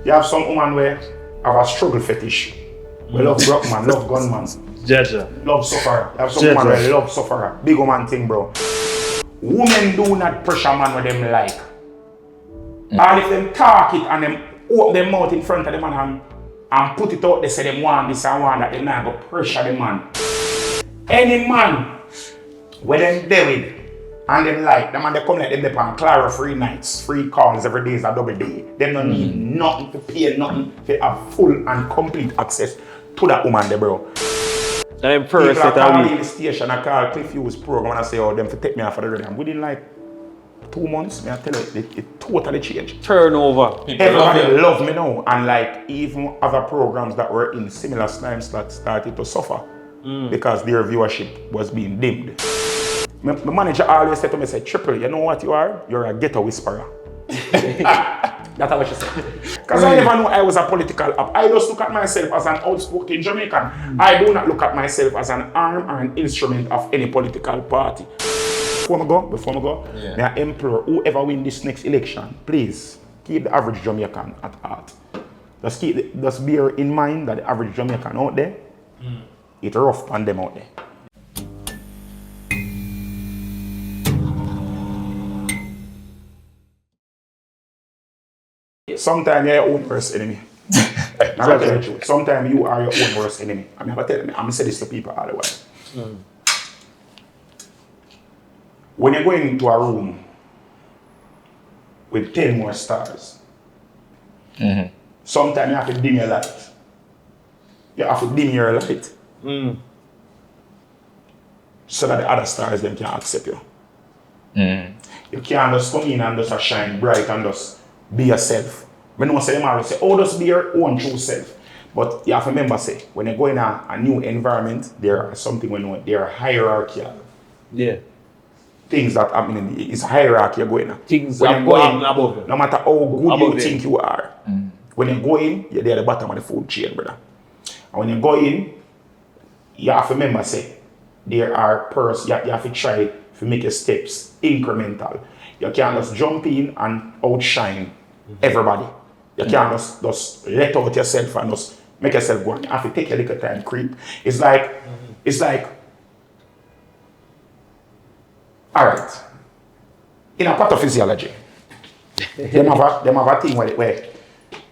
You have some woman where have a struggle fetish. We love rock man, love gun man. Jaja. Love sufferer. You have some woman where love sufferer. Big woman thing, bro. Women do not pressure man with them like. And if them talk it and them open their mouth in front of the man and put it out, they say them want this and want that, they not go pressure the man. Any man when them there with and them like, them and they come like them on Clara free nights, free calls every day is a double day. Them don't need nothing to pay, nothing to have full and complete access to that woman there, bro. I'm first people are calling the station, I call Cliff Hughes program and I say, oh, them to take me off of the radio. And within like 2 months, I tell you, it totally changed. Turnover. Everybody love me now. And like even other programs that were in similar times that started to suffer because their viewership was being dimmed. My manager always said to me, say, Trippple, you know what you are? You're a ghetto whisperer. That's what she said. Because I never knew I was a political op. I just look at myself as an outspoken Jamaican. I do not look at myself as an arm or an instrument of any political party. Before I go, may I implore whoever win this next election, please keep the average Jamaican at heart. Just bear in mind that the average Jamaican out there, it's rough on them out there. Sometimes you're your own worst enemy. Sometimes you are your own worst enemy. I'm going to say this to people all the while. When you're going into a room with 10 more stars, sometimes you have to dim your light. You have to dim your light so that the other stars them can accept you. You can't just come in and just shine bright and just be yourself. When no one say them always say, oh, just be your own true self. But you have to remember, say, when you go in a new environment, there are something when there are hierarchical. Yeah. Things that happen is hierarchy going on. Things when are going above you. No matter how good you think you are, when you go in, you're there at the bottom of the food chain, brother. And when you go in, you have to remember, say, there are you have to try to make your steps incremental. You can't just jump in and outshine everybody. You can't just let out yourself and just make yourself go on. You have to take a little time creep. It's like, all right. In a pathophysiology, them have a thing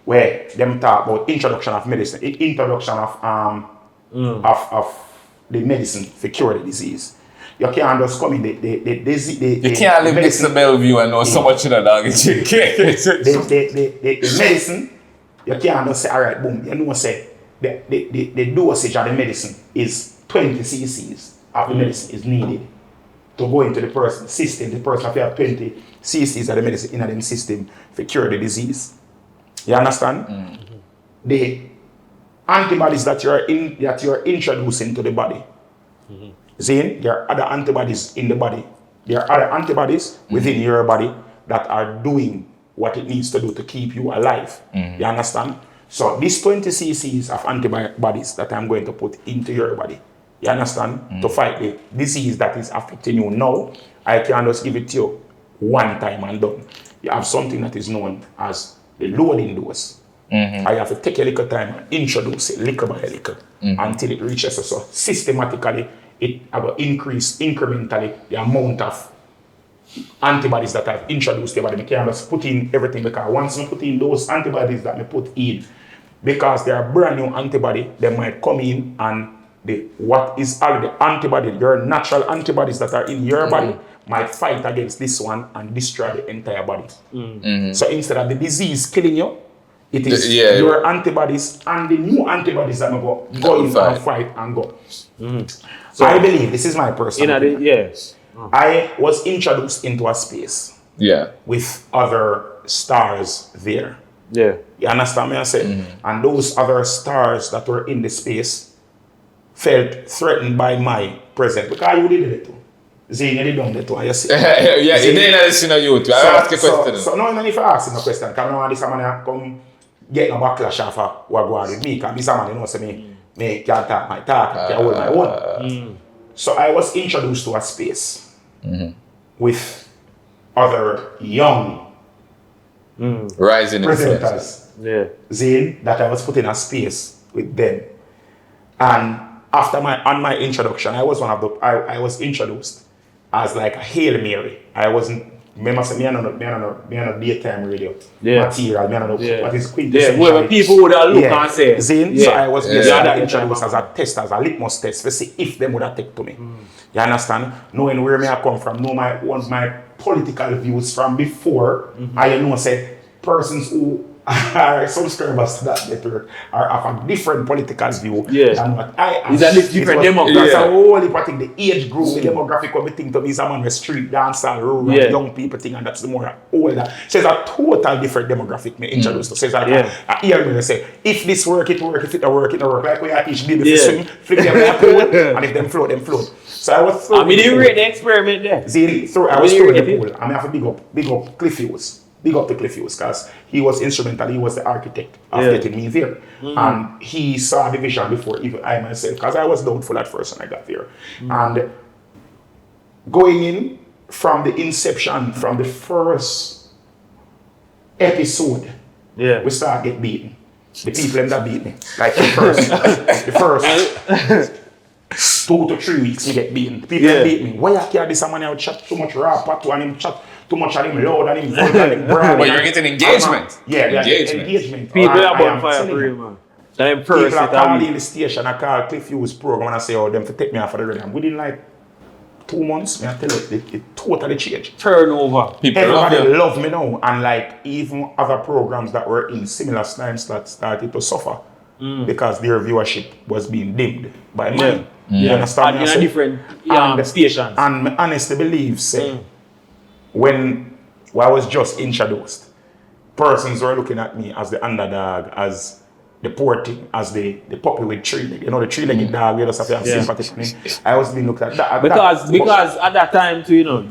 where them talk about introduction of medicine, introduction of the medicine for cure the disease. You can't just come in you can't live next to Bellevue and know so much in a dog. The medicine, you can't just say, all right, boom. You know, say the dosage of the medicine is 20 cc's of the medicine is needed to go into the person's system. The person have 20 cc's of the medicine in the system to cure the disease. You understand? The antibodies that you're introducing to the body. See, there are other antibodies in the body. There are other antibodies within your body that are doing what it needs to do to keep you alive. You understand? So these 20 cc's of antibodies that I'm going to put into your body, you understand? To fight the disease that is affecting you now, I can just give it to you one time and done. You have something that is known as the loading dose. I have to take a little time and introduce it little by little until it reaches us. So systematically, it will increase incrementally the amount of antibodies that I've introduced to the body. I can't just put in everything because once I put in those antibodies that I put in, because they are brand new antibody, they might come in and what is already antibody, your natural antibodies that are in your body might fight against this one and destroy the entire body. So instead of the disease killing you, it is your antibodies and the new antibodies that go in and fight and go. So I believe, this is my personal opinion. Yes. I was introduced into a space with other stars there. Yeah. You understand me? I say? And those other stars that were in the space felt threatened by my presence because you did it too. Zane, you did it too. You see? Yeah, you didn't listen to you too. I ask a question. So no, even if I ask a question, because now this man come get a backlash off of what go on with me, because this man, you know, say me can't talk my talk, I can't hold my own. So I was introduced to a space with other young rising presenters Zane, that I was put in a space with them. And after my introduction, I was I was introduced as like a Hail Mary. I wasn't, remember say me on a daytime radio material, me on what is quintessential. Where people would have looked and say. Zane, so I was introduced as a test, as a litmus test to see if them would have take to me. You understand? Knowing where me I come from, know my political views from before, I say persons who are subscribers to that network are of a different political view than what I am. Is that this different demographic? That's a whole heap of thing. The age group, the demographic, what we think to me is a man with street dancer, rural, young people thing, and that's the more older. So it's a total different demographic me introduced to. So it's like I hear me say, if this work, it work, if it don't work, it don't work. Like we I teach baby to swim, flick them like a pool, and if them float, them float. So I was I mean, you rate the experiment there. See, I was through the pool. I mean, I have to big up Cliff Hughes. Big up to Cliff Hughes, because he was instrumental, he was the architect of getting me there. And he saw the vision before even I myself, because I was doubtful at first when I got there. And going in from the inception, from the first episode, we start get beaten. The people that beat me. Like the first 2 to 3 weeks we get beaten. The people that beat me. Why you carry this man out chat too much rap to and him chat too much of him loud and him voice and him brand. But you're getting engagement. Engagement. People are bonfire for you, man. People are calling the station, I call Cliff Hughes program and I say, oh, them to take me off of the rhythm. Within like 2 months, I tell you, it totally changed. Turnover. Everybody love me now. And like even other programs that were in similar times that started to suffer because their viewership was being dimmed by money. You understand? And in different stations. And I honestly believe, say, when I was just introduced, persons were looking at me as the underdog, as the poor thing, as the puppy with 3 legs. You know, the 3-legged dog, you just have to have sympathy for me. I was being looked at that. Because at that time, too, you know,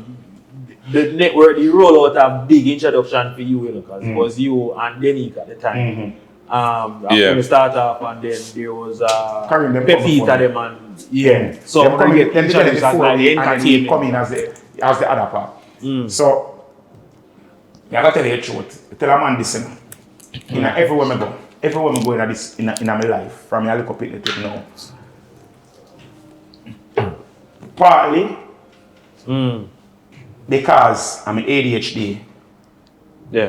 the network, the rollout a big introduction for you, you know, because it was you and Denique at the time. After we start off, and then there was Pepita them and so I'm going to get introduced as like the entertainment. Coming as the other part. So, I gotta tell you the truth. Tell a man this, you know, everywhere I go in this in my life, from my little picnic to now. Partly because I'm an ADHD,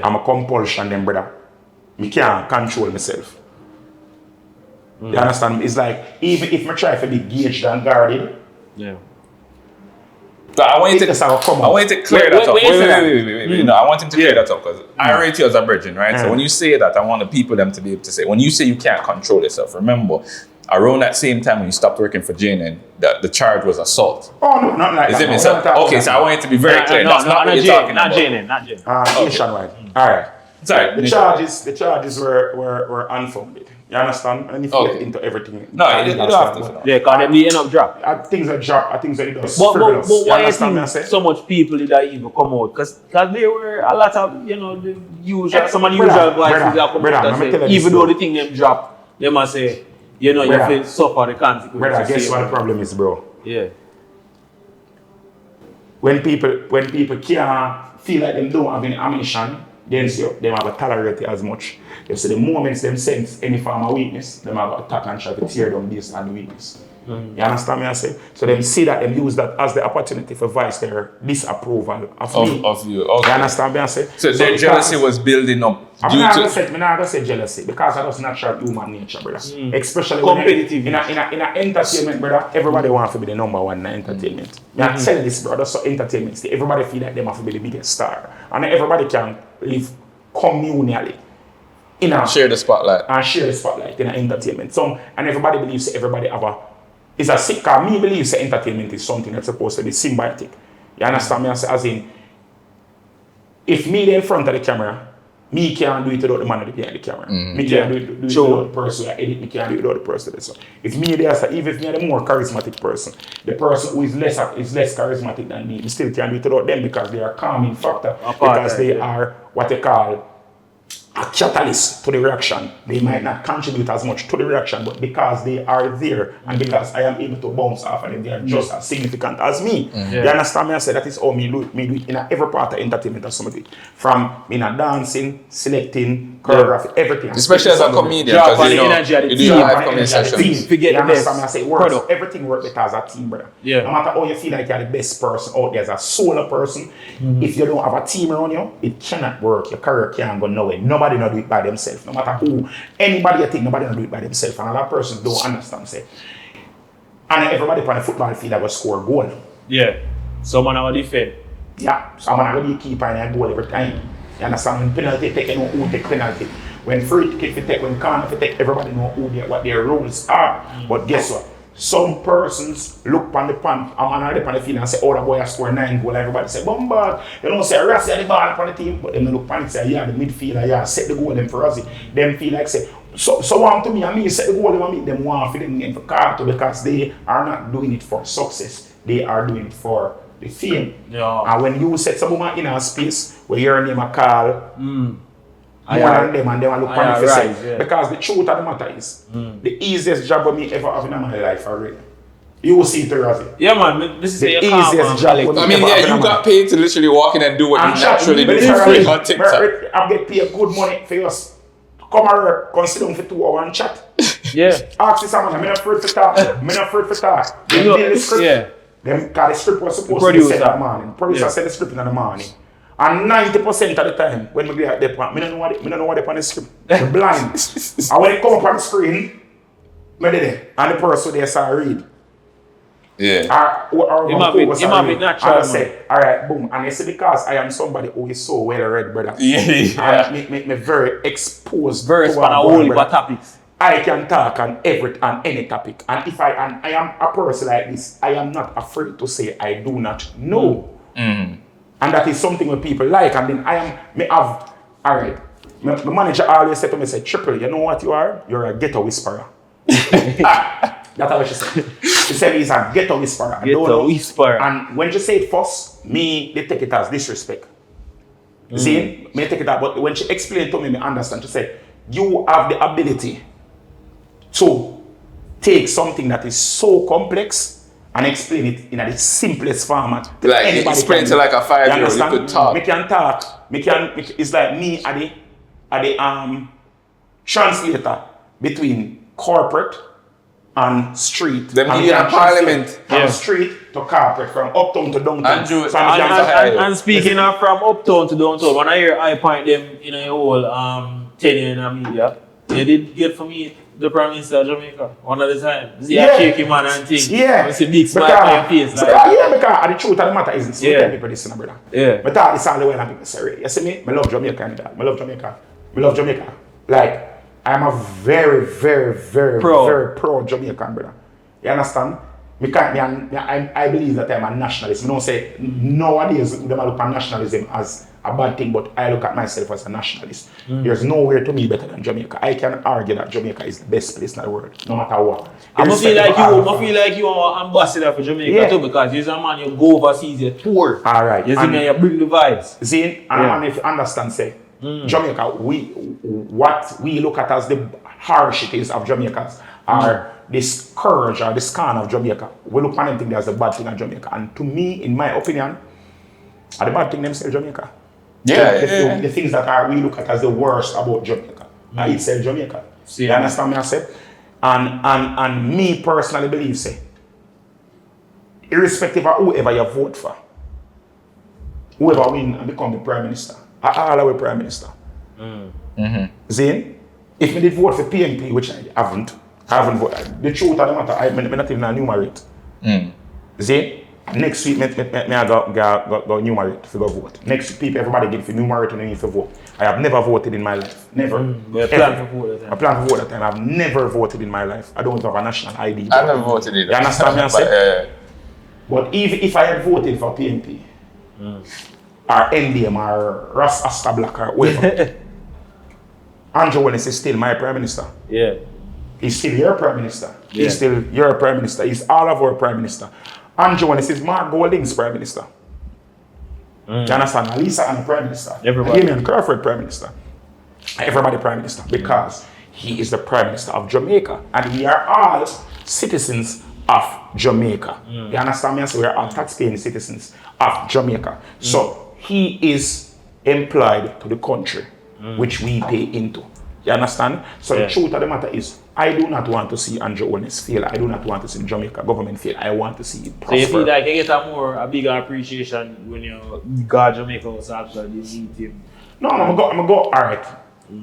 I'm a compulsion, then brother. I can't control myself. You understand? It's like even if I try to be gauged and guarded. So I want you to clear that up. Wait. No, I want him to clear that up because I rate you as a virgin, right? So when you say that, I want the people them to be able to say, when you say you can't control yourself, remember, around that same time when you stopped working for JNN, the charge was assault. Oh, no, not like that. So I want you to be very clear. That's not what you're talking about. Not JNN. Nationwide. All right. Sorry. The charges were unfounded. You understand? And if you get into everything. No, you don't have to. Yeah, because they end up drop. Things are drop, things that it does. But why you think so much people did that even come out? Because there were a lot of, you know, the usual, some of the usual voices that come out that say, even though the thing them drop, they must say, you know, you have to suffer the consequences. Brother, guess what the problem is, bro? Yeah. When people can't feel like they don't have any ammunition, then they have a tolerate it as much. You see, the moments them sense any form of weakness, them have a attack and try to tear down based on the weakness. You understand me? I say? So them see that, them use that as the opportunity for voice their disapproval of me. Of you. Okay. You understand me? I say? So their jealousy was building up I'm not gonna say jealousy because that's natural human nature, brother. Especially competitive. In a entertainment, brother, everybody wants to be the number one in entertainment. I'm telling this, brother, so entertainment, everybody feel like they have to be the biggest star. And everybody can live communally. Share the spotlight. And share the spotlight in entertainment. So, and everybody believes everybody is a sick car. Me believes entertainment is something that's supposed to be symbiotic. You understand me? As in, if me there in front of the camera, me can't do it without the man behind the camera. Me can't do it without the person who edit. Me can't do it without the person. So if me there, so even if me are the more charismatic person, the person who is less charismatic than me still can't do it without them because they are calming factor. Because they are what they call a catalyst to the reaction. They might not contribute as much to the reaction, but because they are there and because I am able to bounce off of them, they are just as significant as me. You understand me? I say that is how me do it in every part of entertainment or something. From me dancing, selecting, choreography, everything. Especially as a comedian, because you do live comedy sessions. You understand me? I say it works. Everything works better as a team, brother. No matter how you feel like you're the best person out there as a solo person, if you don't have a team around you, it cannot work. Your career can't go nowhere. Nobody not do it by themselves. No matter who, anybody you think, nobody not do it by themselves. And a lot of persons don't understand, say. And everybody on the football field that will score goal. Yeah. Someone will defend. Yeah. Someone will be keeper and goal every time. You understand? When penalty take, you know who take penalty. When free kick you take, when corner you take, everybody know who what their rules are. But guess what? Some persons look on the pan, on the field and say, oh, the boy has scored 9 goals. Everybody say, bombard. You don't say, Rassi the ball on the team. But them look pan and say, yeah, the midfielder, yeah, set the goal them for Rassi. Them feel like say, so want to me and me set the goal them, them want for them game for Carter because they are not doing it for success. They are doing it for the fame. Yeah. And when you set someone in a space where your name a call, more than them and they want to look on it because the truth of the matter is the easiest job of me ever have in my life already. You will see it, Razi. Yeah, man. This is the easiest job. I mean, yeah, you got paid to literally walk in and do what you naturally do for free on TikTok. I get paid good money for us. Come and work, come sit down for 2 hours and chat. Yeah. Ask this man, I'm not afraid to talk. I'm not afraid to talk. Them build the script. Them, cause the script was supposed to be said that morning. Producer said the script in the morning. And 90% of the time, when we get at the point, I don't know what they on the script. I'm blind. And when it come up on the screen, I did it. And the person there saw read. Yeah. You might be natural. And I say, all right, boom. And you see, because I am somebody who is so well read, brother. Yeah. And me very exposed to a whole heap of topics. I can talk on any topic. And if I am a person like this, I am not afraid to say I do not know. And that is something that people like. And then all right. My manager always said to me, say, Trippple, you know what you are? You're a ghetto whisperer. That's what she said. She said he's a ghetto whisperer. Ghetto whisperer. And when she say it first, they take it as disrespect. See? Me take it as, but when she explained to me, I understand. She said, you have the ability to take something that is so complex and explain it in the simplest format. Like explain to like a 5-year-old, you could talk. Me can talk. It's like me at the translator between corporate and street. The media parliament. From street to corporate, from uptown to downtown. And speaking of from uptown to downtown, when I hear I point them in a whole tenure in the media, they did get for me the Prime Minister of Jamaica one of the time. See a shaky man and things. Yeah. I see big smile on your face. Because the truth of the matter is, people listen, brother. Yeah. But that is all the way and people say, you see me? I love Jamaica and that. I love Jamaica. Like, I'm a very, very, very, very pro Jamaican, brother. You understand? I believe that I'm a nationalist. I don't say nowadays they look at nationalism as a bad thing, but I look at myself as a nationalist. There's nowhere to me better than Jamaica. I can argue that Jamaica is the best place in the world, no matter what. I feel like you are an ambassador for Jamaica too, because you're a man, you go overseas, you tour. All right. You see me, you bring the vibes. See, and if you understand, say, Jamaica, what we look at as the harshness of Jamaica are the scourge or the scorn of Jamaica. We look at anything that's the bad thing of Jamaica. And to me, in my opinion, are the bad thing them say Jamaica. The things that we look at as the worst about Jamaica. It's Jamaica. You understand me I say? And me personally believe, say, irrespective of whoever you vote for, whoever win and become the Prime Minister, all our Prime Minister. Zane, if we did vote for PNP, which I haven't voted. The truth of the matter, I'm not even enumerate. Zane, next week, I go enumerate for go vote. Next week, people, everybody get for enumerate and then for vote. I have never voted in my life. Never. I plan for vote at the time. I plan for vote at the time. I've never voted in my life. I don't have a national ID. I never voted either. You understand me I say? But if I had voted for PNP, or NDM, or Ras Asta Black, or whatever, Andrew Willis is still my Prime Minister. Yeah. He's still your Prime Minister. Yeah. He's still your Prime Minister. He's all of our Prime Minister. Andrew Willis is Mark Golding's Prime Minister. You understand? Lisa and Prime Minister. Everybody. Damien Crawford Prime Minister. everybody Prime Minister because he is the Prime Minister of Jamaica and we are all citizens of Jamaica. You understand me? So we are all taxpaying citizens of Jamaica. So he is employed to the country which we pay into. You understand? So the truth of the matter is, I do not want to see Andrew Holness fail. I do not want to see Jamaica government fail. I want to see it prosper. So you feel like you get a bigger appreciation when you go Jamaica was after you meet him? No, I'm gonna go. All right.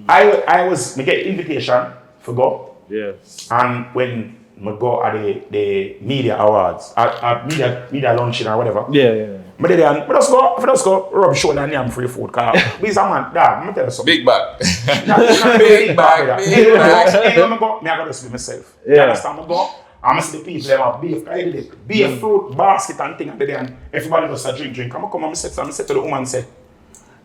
I get invitation for go. Yeah. And when I go at the media awards, at media luncheon or whatever. Yeah. But then, but just go rub shoulder and I'm free food. Cause we a man, dad, I'm tell you something. Big bag. Big bag. I go just be myself. You understand? I go. I'm see the people them have beef, fruit, basket and thing and then everybody just a drink. I'm come and say to the woman say,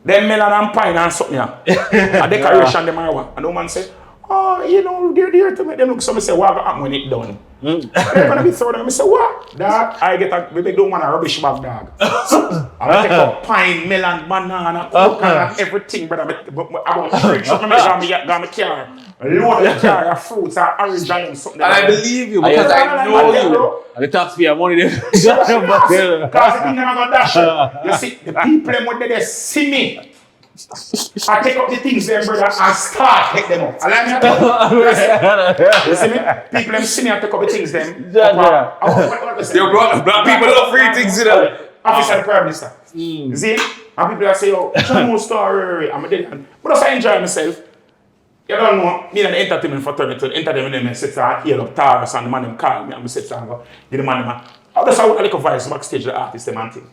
them melon and pine and something here. A decoration them are one. And the woman say, oh, you know, they're there to make them look. So I say, what will happen when it's done? They're going to be thrown. I say, what? Dog, I get we make the woman a rubbish bag, dog. So I take up pine, melon, banana, coconut, everything, brother. About 3 trips, I got my car. Load of the car of fruits and orange and something. And I believe you because I know you. And the taxpayer money there. Because the thing never got dash. You see, the people them when they see me. I take up the things them, brother, and start take them up. I like that. You see me? People them see me and take up the things them. Black people love free things, you know. Officer the Prime Minister. You see? And people that say, oh, tell me story. I'm a dead. But I enjoy myself. You don't know, me and the entertainment fraternity, entertainment sits and heal up Taurus and the man them call me and I sit and go, give the man them. I just have a little voice backstage, the artist them and thing.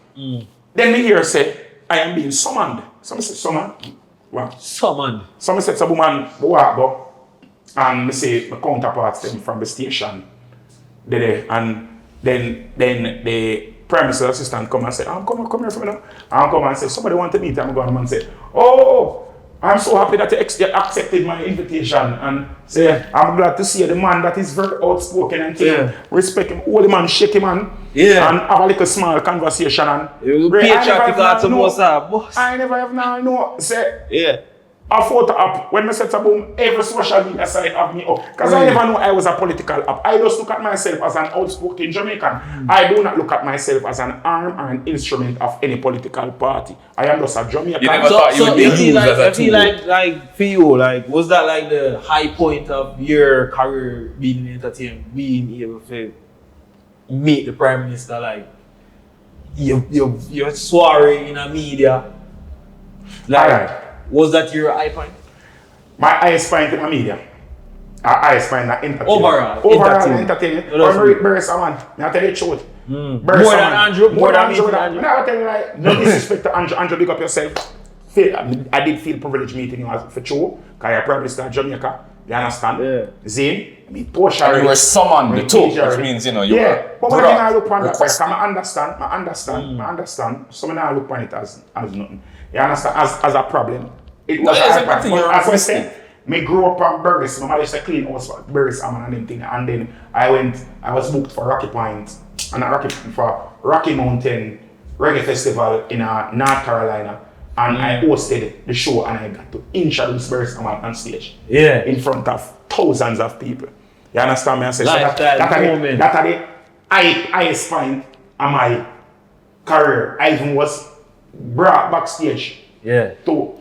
Then me hear say, I am being summoned. Some say summoned. What? Summoned. Some say some woman walk go and me say my counterparts them from the station. And then the Prime Minister assistant come and say, come here for me now. And come and say, somebody want to meet him. I'm going and say, oh, I'm so happy that you accepted my invitation and say, I'm glad to see the man that is very outspoken and respect him, hold him and shake him and have a little small conversation and I never have now say a photo up when I set a boom every social media site have me up because I never know I was a political app. I just look at myself as an outspoken Jamaican. I do not look at myself as an arm or an instrument of any political party. I am just a Jamaican. You never thought you would be used as a tool. Like for you, like was that like the high point of your career being in entertainment, being able to meet the Prime Minister, like you're soaring in the media, like. Was that your high point? My highest point in the media. Our highest point in entertainment. Overall entertainment. Burris, man. I tell you the truth. More than Andrew? More than Andrew. I tell you like, no disrespect to Andrew. Andrew, big up yourself. I did feel privileged meeting you for true. Because you're Prime Minister of Jamaica. You understand? Yeah. Zane, I mean, Portia. And you were summoned the two, which means, you know, you were. But when I look on that, I understand. So when I look on it as nothing. You understand? As a problem. It was as I said, me grew up on Burris. My mother used to clean house for Burris and them thing. And then I was booked for Rocky Point and for Rocky Mountain Reggae Festival in North Carolina. And I hosted the show and I got to introduce Burris on stage. Yeah. In front of thousands of people. You understand me? I say, that are the highest point of my career. I even was brought backstage to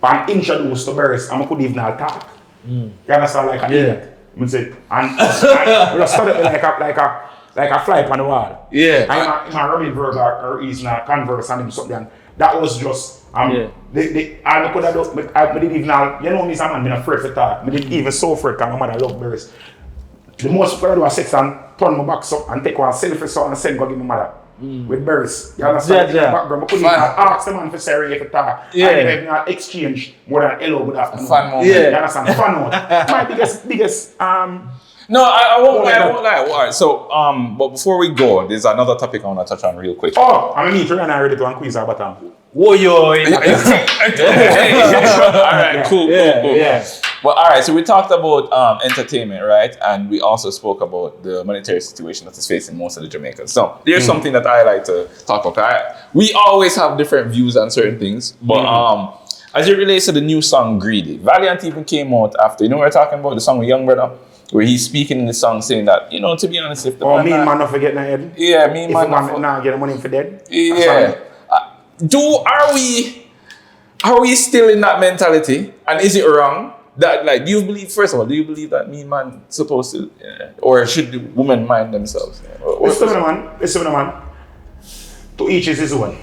and introduced to Burris and I couldn't even talk. You understand? Like an idiot. And we just stood like a fly on the wall. Yeah. I'm a Roman verb or he's not converse and him something. That was just I could have done, I didn't even you know me as a man, I'm afraid to talk. I didn't even so afraid because my mother loved Burris. The most people do a sex and turn my back up and take one selfie so and send go give my mother. With Burris. You understand? Background. I couldn't even ask the man for Sarah if talk. I didn't even exchange more than hello, good afternoon. Fun moment. You understand? Fun moment. My biggest No, I won't lie. Alright, so but before we go, there's another topic I want to touch on real quick. Oh, I'm meeting and I ready to quiz our button. Whoa, yo. Alright, cool. Well, alright, so we talked about entertainment, right? And we also spoke about the monetary situation that is facing most of the Jamaicans. So there's something that I like to talk about. We always have different views on certain things, but As it relates to the new song Greedy, Valiant even came out after. You know, we're talking about the song with Young Brother, where he's speaking in the song saying that, you know, to be honest, if the man not forget my head. Yeah, me and man not get money for dead. Yeah. Are we still in that mentality? And is it wrong? That, like, do you believe that me and man supposed to, or should the women mind themselves? Listen, man. To each is his own.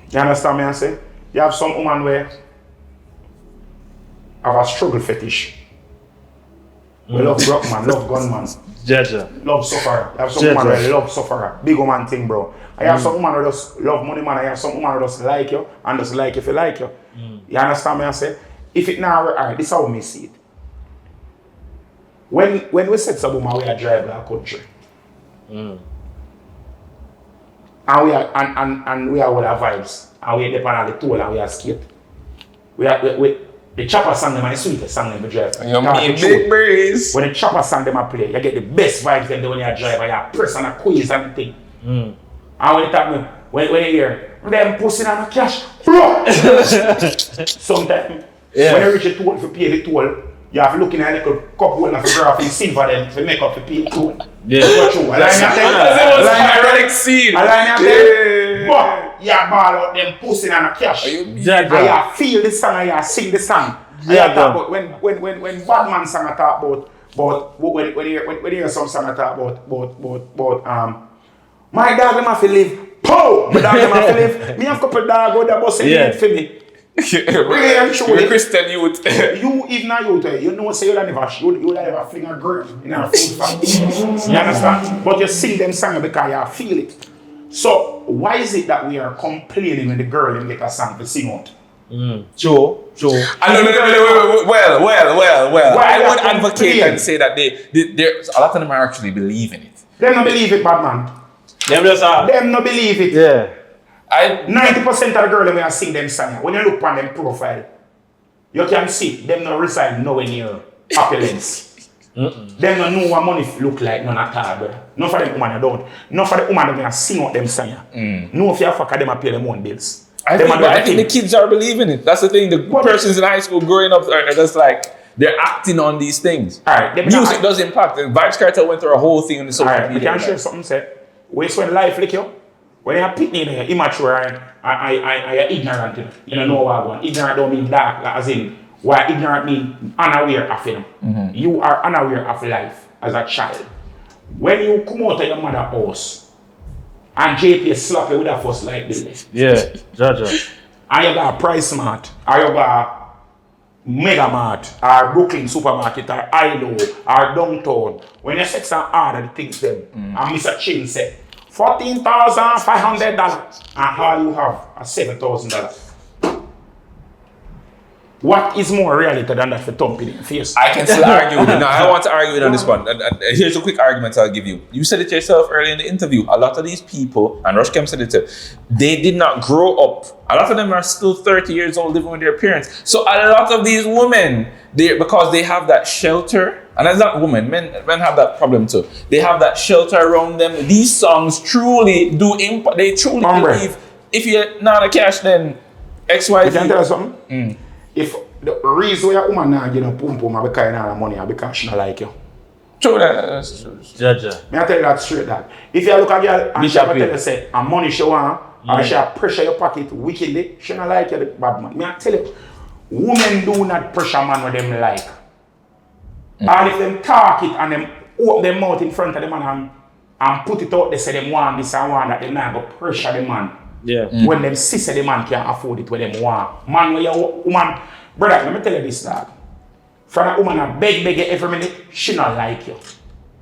You understand me? I say? You have some woman where have a struggle fetish. We love rock man, love gun man. Love sufferer. You have some woman where love sufferer. Big woman thing, bro. I have some woman who just love money man. I have some woman who just like you and just like if you like you. You understand me? I say? If it now, alright, this is how we see it. When we set some woman, we are driving our country. And we are all our vibes. And we are depend on the toll and we are skate. The chopper song them and the sweetest song them we drive. You mean big breeze. When the chopper song them I play, you get the best vibes them when you drive and you press on a quiz and the thing. And when you talk me, when you hear them pussy on a cash, sometimes when you reach the toll to pay the toll, you have to look in a little cup hole of a graph in silver them to make up the pay toll. Yeah. That's it was an ironic scene. But you ball out them pussy on a cash. And you feel the song and you sing the song. But when bad man song I talk about when you hear some song I talk about my dog them have to live. Po! My dog them have to live. Me have a couple dog go there bus and for me. Really and truly. You're Christian youth. You even a youth, you know say you never fling a girl in a food factory. You understand? But you sing them song because you feel it. So why is it that we are complaining when the girl in make a song to sing out? Sure. Well. I would advocate and say that there's a lot of them are actually believing it. Them not believe it, bad man. Them not believe it. Yeah. 90% of the girls when I sing them song, when you look on them profile, you can see them not reside nowhere near opulence. Them not know what money look like, none at all, brother. None for them woman you don't. None for the woman that sing out them song. No if you fuck them and pay them own bills. I think the kids are believing it. That's the thing. The persons in high school growing up are just like, they're acting on these things. Music does impact. The Vibes Cartel went through a whole thing on the social media. You can share something, say, waste when life lick you. When you're picking you're immature and you're ignorant, you don't know what I'm going. Ignorant don't mean dark, as in, why ignorant mean unaware of it. You are unaware of life as a child. When you come out of your mother's house and JP slap you with a fuss like this. Yeah, Jaja. And you got a Price Mart, or you got Mega Mart, or Brooklyn Supermarket, or ILO, or Downtown. When you set some order the things them, and Mr. Chin said, $14,500 and all you have is $7,000. What is more reality than that for thumping in the face? I can still argue with it. No, I want to argue with it on this one. And here's a quick argument I'll give you. You said it yourself earlier in the interview. A lot of these people, and Rushkem said it too, they did not grow up. A lot of them are still 30 years old living with their parents. So a lot of these women, because they have that shelter, and that's not women, men have that problem too. They have that shelter around them. These songs truly do impact. They truly believe if you're not a cash, then X, Y, Z. Can I tell you something? If the reason why a woman not get a pum pum because you not have money, because she not like you. True, that's true. Jaja. Me I tell you that straight that. If you look at a girl and she tell you say, and money she want, or she pressure your pocket wickedly, she not like you, the bad man. Me I tell you, women do not pressure man with them like. And if them talk it and them open their mouth in front of the man and put it out, they say them want this and want that, they not go pressure the man. Yeah. When them sister the man can't afford it, when them want. Man, when you woman, brother, let me tell you this, dog. For a woman that beg you every minute, she not like you.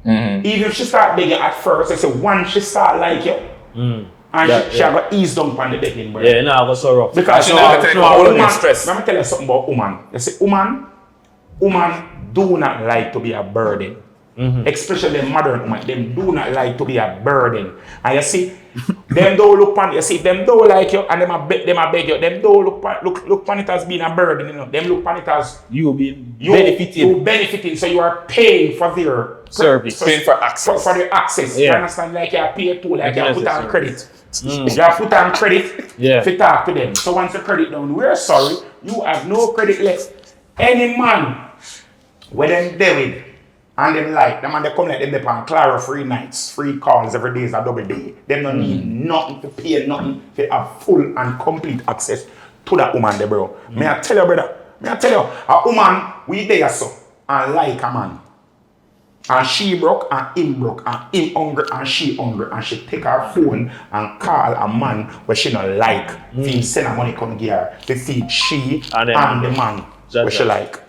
Even if she start begging at first, I say once she start like you, and she have to ease down on the begging, brother. Yeah, no, I was so rough. Because she not take all the stress. Let me tell you something about woman. You see, woman do not like to be a burden. Especially the modern woman, them do not like to be a burden. And you see, them don't look on you see, them don't like you and them a beg you, them don't look on it as being a burden, you know. Them look on it as you benefiting. You benefiting, so you are paying for their service. Paying for access. For their access. Yeah. You understand? Like you pay to, like you put on credit. You have to put on credit to talk to them. So once the credit down, we're sorry, you have no credit left. Any man, when them David and them like, them and they come like them, they pan Clara free nights, free calls every day is a double day. Them don't need nothing to pay, nothing to have full and complete access to that woman there, bro. May I tell you, brother, a woman, we there so, and like a man. And she broke, and him broke, and him hungry, and she hungry, and she take her phone and call a man where she not like. He send her money come give her to feed she and the man where she like.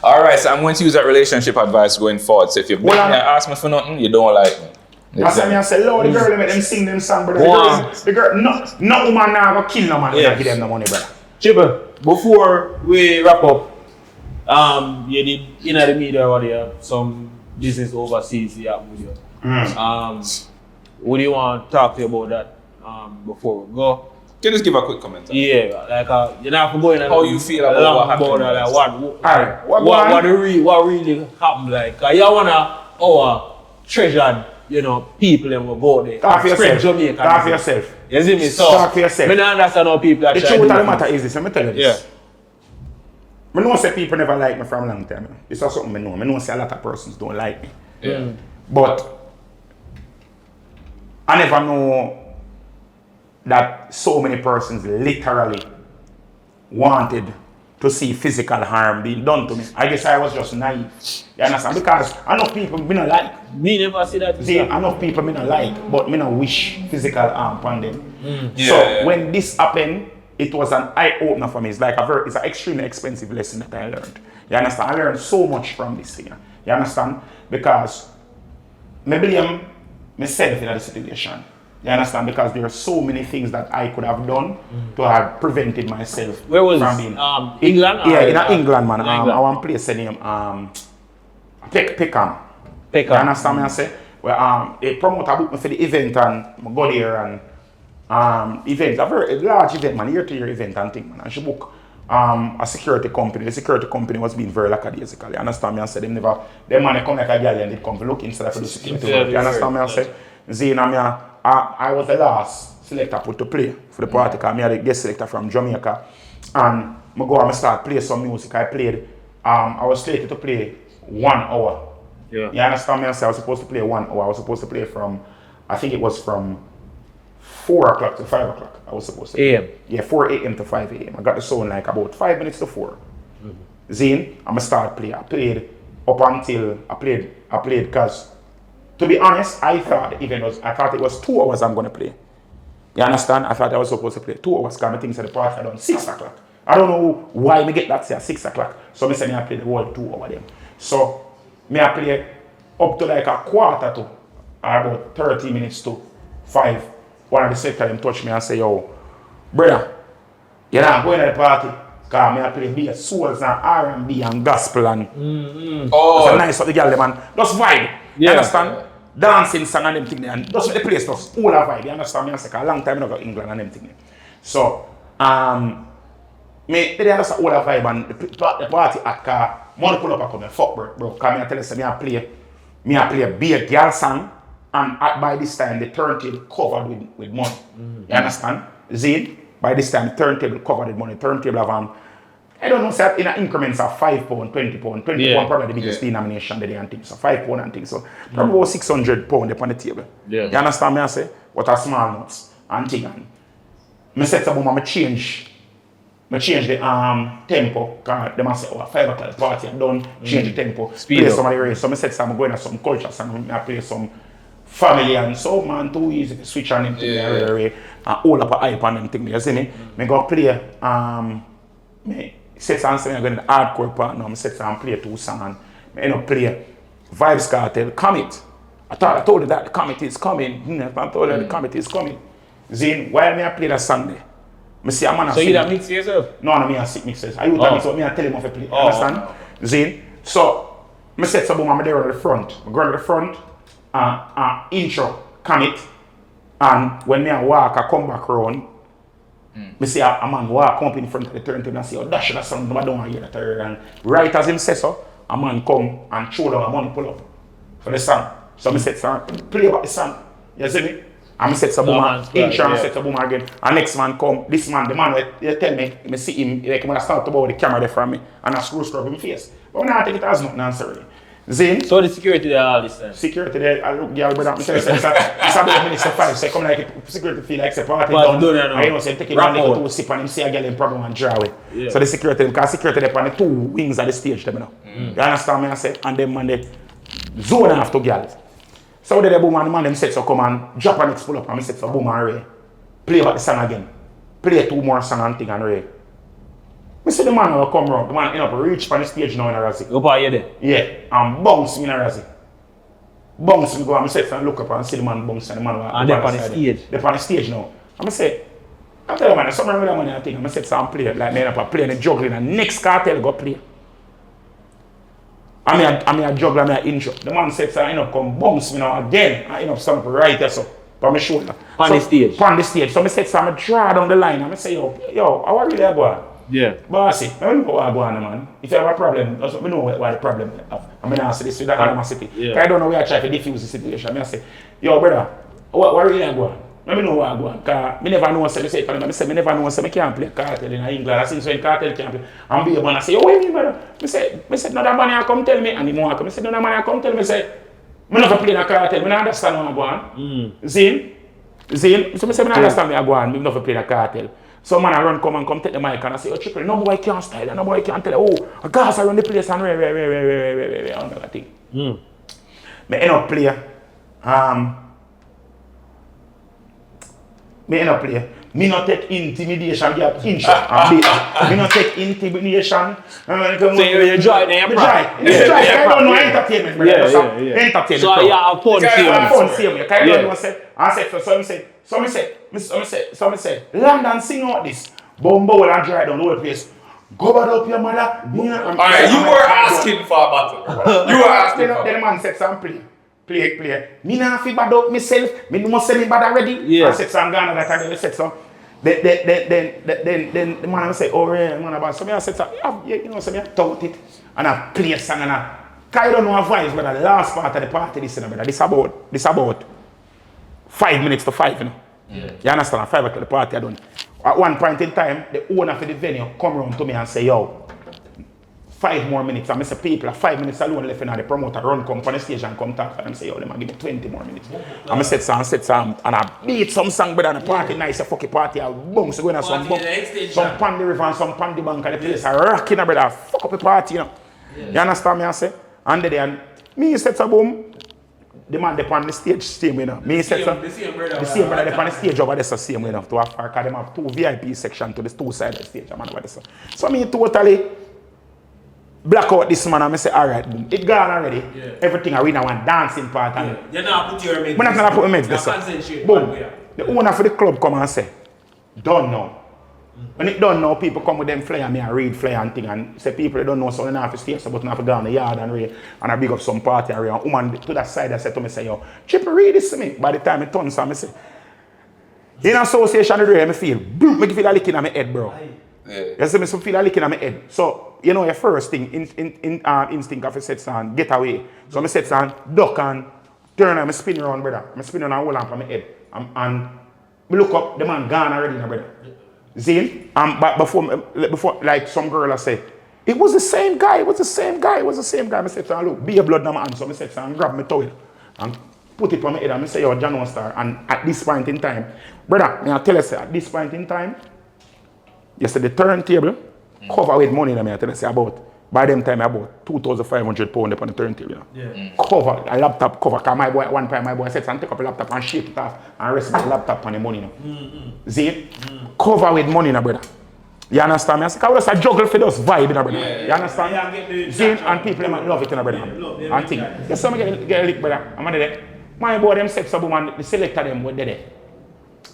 Alright, so I'm going to use that relationship advice going forward. So if you ask me for nothing, you don't like me. That's why I say, Lord, the girl, let them sing them song, brother. The girl, no woman now go kill no man when give them no money, brother. Trippple, before we wrap up, you did in the media what you have some business overseas you have with you. What do you want to talk to you about that before we go? Can you just give a quick comment? Yeah, like you not go in and how you feel about what happened? What really happened? Like you wanna our treasured, people and will go there. Talk for yourself. Jamaica. Talk for yourself. You see me? So talk for yourself. I don't understand how people are the truth of the matter is this, let me tell you this. Yeah. I know say people never like me from a long time. This is something I know. I know say a lot of persons don't like me. Yeah. But I never know that so many persons literally wanted to see physical harm being done to me. I guess I was just naive. You understand? Because enough people me not like. Me never see that. See, enough people me not like, but me not wish physical harm upon them. Yeah. So when this happened, it was an eye-opener for me. It's like it's an extremely expensive lesson that I learned. You understand? I learned so much from this thing. You understand? Because I blame myself in that situation. You understand? Because there are so many things that I could have done to have prevented myself from being England? Yeah, in England, man. I want to place the name Peckham. You understand me? I say? Well, a promoter booked me for the event and I go there and event, a very large event, man, year-to-year event and thing, man. And she booked a security company. The security company was being very lackadaisical. You understand me? I said them man come like a girl and they come to look instead of the security work. You understand me? I say, Zina, I was the last selector put to play for the party because I had a guest selector from Jamaica. And I go and start play some music. I played, I was slated to play 1 hour. Yeah. You understand me? I said I was supposed to play 1 hour. I was supposed to play from, I think it was from 4 o'clock to 5 o'clock. I was supposed to. AM. Yeah, 4 a.m. to 5 a.m. I got the sound like about 5 minutes to 4. Zine, I'm gonna start play. I played up until I played because to be honest, I thought it was 2 hours I'm gonna play. You understand? I thought I was supposed to play 2 hours because I think the party had done 6 o'clock. I don't know why me get that say at 6 o'clock. So I said I play the whole 2 hours them. So I play up to like a quarter to or about 30 minutes to 5. One of the sector them touch me and say, yo, brother, you're not going to the party because I play beer, souls and R&B and gospel and it's a nice of the girl, man. Just vibe. You understand? Dancing song and them thing there. And just make the place just all a vibe. You understand me? I say, a long time I go to England and them thing there. So, they just all a vibe and the party at car, money pull up and come and fuck bro. Because I tell you, I play a beer girl song. And by this time, the turntable covered with money. You understand? Zane, by this time, the turntable covered with money. Turntable of, I don't know, say in increments of £5, £20. £20 probably the biggest denomination there and things. So £5 and things. So probably about £600 upon the table. Yeah. You understand me? I say, what are small notes and things. And I said to them, I change the tempo. Because they must say, 5 o'clock party, I'm done. Change the tempo. Speed play up. some of the race. So I said, I'm going to some culture song. I play some family and so man too easy to switch on them thing and all up a hype on them thing. You see me? I go play me set and say I'm going to the hardcore part now. I set and play 2 songs. I end up play Vibes Cartel, Commit. I told you that the commit is coming. I told you the commit is coming. Zane, while I play that song there, I see a man. So you don't mix yourself? No, I sick mixes. I use that mix what I tell him to play. Understand? Zane. So I set some boom, I'm there on the front. I go on the front. Intro, commit, and when I walk, I come back around. I see a man walk, come up in front of the turntable and say, oh, that should have sound, I don't want to hear that. And right as him says so, a man come and throw down a money pull up for the song. So I said, son, play about the song. You see me? And I said to Boomer, insurance said to Boomer again. And next man come, this man, the man will tell me, I see him, like when I start to about the camera there from me, and I screw in my face. But when I take it as nothing answer. Zin? So the security there all this time? Security there, I look, girl, brother, it's about Minister 5, so come like security feel like, say, party done, and you know, say, take it one little two sip and him see a girl in problem and draw it. Yeah. So the security, because security there on the two wings of the stage, them, you know. You understand me, I say, and them man, they zone after girls. So the Boom and the man them said so come and drop and pull up and I said so Boom and Ray. Play about the song again. Play 2 more songs and thing and Ray. I said the man will come round. The man end up reach from the stage now in a Razzie. Go by you there? Yeah. And bounce me in a Razzie. Bounce me go and I said and look up and see the man bounce and the man and they're on the stage. They're on the stage now. And I say, I tell you man, something with that money and thing. And I said so I'm playing like me end up playing and juggling and next cartel go play. I mean a juggler, I intro. The man said, so I end up come bounce me now again. I end up something right there so, on my shoulder. On the stage? On the stage. So I said, so I draw down the line and I say, yo, how really I go on? Yeah. Bossy, I don't know what I go on, man. If you have a problem, I know what the problem is. I mean, I say this with that animosity. Yeah. I don't know where I try to diffuse the situation. I say, yo, brother, what really I go on? I don't know what I go on. Because I never know what I say. I say, I never know what I can't play cartel in England. I say, so in cartel can't play. And be a man, I say, yo, what do you mean, brother? I say, no, that man come tell me. And he won't come. I say, no, that man come tell me. I say, I never play in a cartel. I don't understand what I go on. Zin? So I say, I understand what I go on. I never play in a cartel. So man I run come take the mic and I say, oh Trippple, no boy can't style, no boy can't tell you, oh, a gas around the place and and that thing. I end up play. Me not take intimidation, get inch and beat. Me not take intimidation. So you join there, I don't know entertainment, brother. Entertainment. So you have fun same. I don't know say. I said so me say, London sing out this. Bumbo and dry down the whole place. Go back up your mother. Alright, you were asking for a battle. You were asking for a battle. Then the man said, some play. Me not feel bad up myself. Me no say me bad already. Yeah. I said, so I'm gone that time. I said, so. Then the man say, oh, yeah, man about. So me I said, so, you know, so me I taught it. And I play a song and I don't know a voice, but the last part of the party, this about 5 minutes to 5, you know. Yeah. You understand? At 5 o'clock the party I done. At one point in time, the owner of the venue come around to me and say, yo, 5 more minutes. And I say, people, 5 minutes alone left and the promoter run come from the stage and come talk. And I say, yo, let me give me 20 more minutes. And I said some, and I beat some song better than the party, nice, a fucking party. I bounce, going on some pan the river and some pan the bank and the place. I rocking, brother, fuck up the party, you know. Yeah. You understand me, I say? And then, me said, so boom. The man up on the stage same, you know. Me said so. The same brother up on the stage over there so same, you know. To have because them have 2 VIP sections to the 2 sides of the stage, man over there. So me totally black out this man and I say, alright, boom. It gone already. Yeah. Everything I win I want dancing part and you're not put your meds. I'm not gonna put my meds there. Boom. The owner for the club come and say, done now. When it done now, people come with them flyer, me and read flyer and thing and say people don't know so they don't have to stay so but they have to go on the yard and read and I big up some party and read and woman to that side I said to me say, yo, Trippple read this to me. By the time it turns so I say, in association with I feel, boom, make you feel a lick in my head, bro. Yeah. You see me so feel a lick in my head. So, you know your first thing, instinct of a set sound, get away. So I set sound, duck and turn and I spin around, brother. I spin around and hold on for my head. And me look up, the man gone already, brother. Zin, but before, like some girl I say, it was the same guy. I said, look, be a blood number hand. So I said, grab my towel and put it on my head. And I say, yo, John One Star. And at this point in time, brother, I tell you, at this point in time, you see the turntable cover with money. I tell you, about by them time, about £2,500 upon the turntable. You know? Yeah. Cover a laptop cover. Cause my boy at one time, my boy said, take up a laptop and shake it off and rest my laptop on the money. See? Cover with money, brother. You understand me? I say, because I juggle for those vibe, brother. Yeah. You understand me? Zin and people love it, brother. And think. Yes, some get a lick, brother. I'm there. My boy, them set some woman, the selector them were there.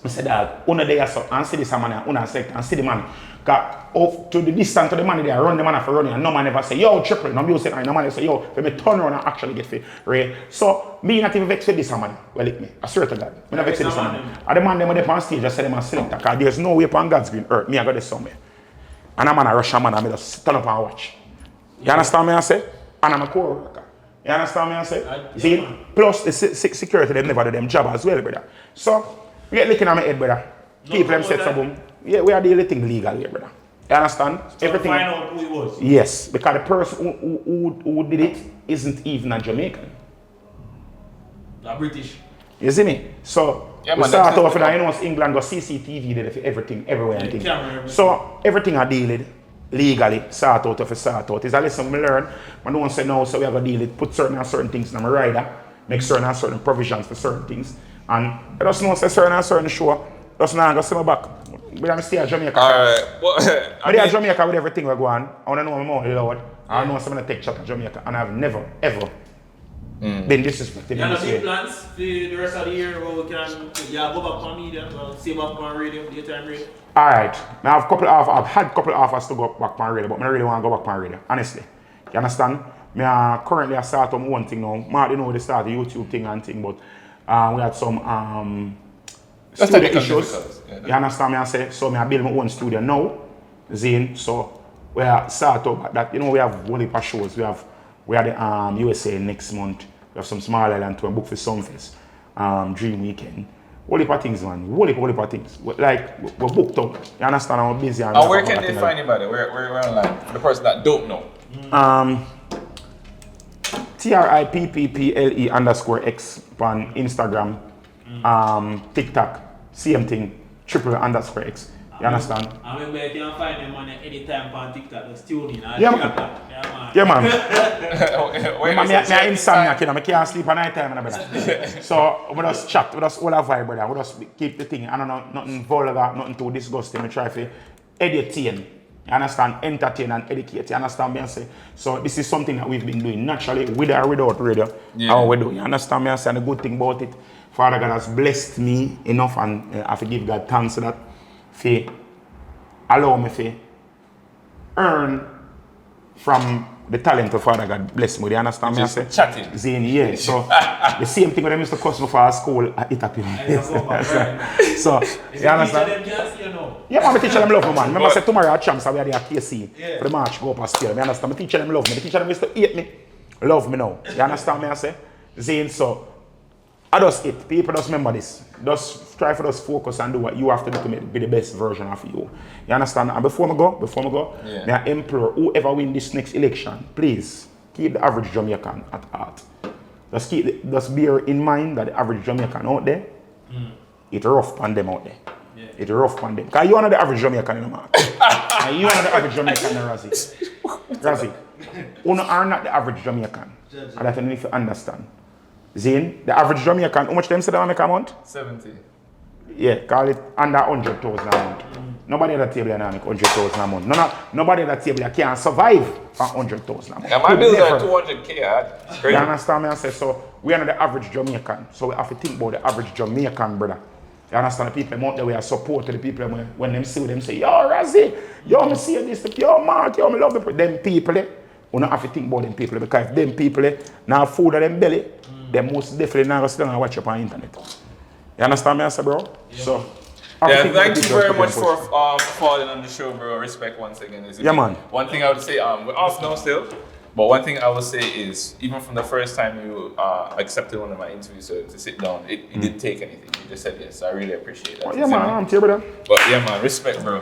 I said, dog, una there so and see this man, una select and see the man. Cause off to the distance to the man there, run the man for running, and no man ever say, yo, Trippple, no music, and no man say, yo, let me turn around and actually get fit. Right? So me not even vex with this man. Well, me. I swear to God. Me not vex with this man. And the man them on stage just say them a selector, cause there's no way upon God's green earth. Me I got this somewhere. And I'm a Russian man, I just stand up and watch. You understand me I say? And I'm a co-worker. You understand me I say? See? Plus the security, they never do them job as well, brother. So, we get looking at my head, brother. People them set some boom. Yeah, we are dealing things legal here, brother. You understand? So everything. Find out who it was. Yes, because the person who did it isn't even a Jamaican. A British. You see me? So we start off with that, you know, England got CCTV there for everything, everywhere and things. So everything I deal with legally, sort out. It's a lesson we learn. I don't say no, so we have to deal with put certain things in my rider, make certain provisions for certain things. And I just know say certain show, just now I go see my back. But I'm still at Jamaica. Alright. Well, I at Jamaica with everything we go on. I want to know more loud. I know someone take shot at Jamaica and I've never ever been disrespected. You have any plans for the rest of the year where we can go back on media, stay back on radio, daytime radio? Alright. I've had a couple of offers to go back on radio, but I really want to go back on radio, honestly. You understand? Currently I start on one thing now. Mark, you know, they start the YouTube thing and thing, but we had some studio issues. Yeah, you understand me I say? So I build my own studio now. Zane. So we are start up that, you know, we have one of shows. We are the USA next month. We have some small island to book for Sunfest. Dream Weekend. Whole heap of things, man. Whole heap of things. Like we're booked up. You understand? I'm busy. And where can they find anybody? We're online. For the person that don't know. TRIPPPLE_X on Instagram. TikTok. Same thing. Trippple_X. You understand? I mean, you can find them on anytime on TikTok. Just tune in. Yeah, man. Yeah, man. I'm insomniac, you know. I can't sleep at night time, brother. So, we just chat. We just all have vibe, brother. We just keep the thing. I don't know, nothing vulgar, nothing too disgusting. We try to entertain. You understand? Entertain and educate. You understand me? I say. So, this is something that we've been doing naturally, with or without radio. Yeah. How we do. You understand me? I say. And the good thing about it, Father God has blessed me enough, and I have to give God thanks for that. For allow me to earn from the talent of Father God bless me. You understand me? I say? Chatting. Zane, yeah. So the same thing when I used to cuss me for our school, it happened. So you understand? Yeah, man, I teach them love me, man. Remember I said tomorrow at Champs, we are there at KC for the march go up a scale. You understand? I teach them love me. The teacher them used to hate me. Love me now. You understand me? I say? Zane, so I just it. People just remember this. Just try for us focus and do what you have to do to be the best version of you. You understand? And before I go, may I implore whoever win this next election, please keep the average Jamaican at heart. Just bear in mind that the average Jamaican out there, it's rough on them out there. Yeah. It's rough on them. Because you are not the average Jamaican, you know, man. And you are not the average Jamaican, Razzie. You are not the average Jamaican. And that you need to understand. Zane, the average Jamaican, how much them say they make a month? 70. Yeah, call it under 100,000 a month. Nobody at the table can make 100,000 a month. Nobody at the table can survive for 100,000 a month. Yeah, my bills are 200K. You understand me? I say, so we are not the average Jamaican. So we have to think about the average Jamaican, brother. You understand? The people out there, we are supporting the people when them see them say, yo, Razzie, yo, me see this, yo, Mark, yo, me love the them people. We don't have to think about them people because if them people now food in them belly, they most definitely not going to sit down and watch up on the internet. You understand me, I say, bro? Yeah. So, thank you very much for falling on the show, bro. Respect once again. Yeah, man. One thing I would say, we're off now still, but one thing I would say is, even from the first time you accepted one of my interviews to sit down, it didn't take anything. You just said yes. I really appreciate that. Yeah, man. I'm here, brother. But yeah, man. Respect, bro.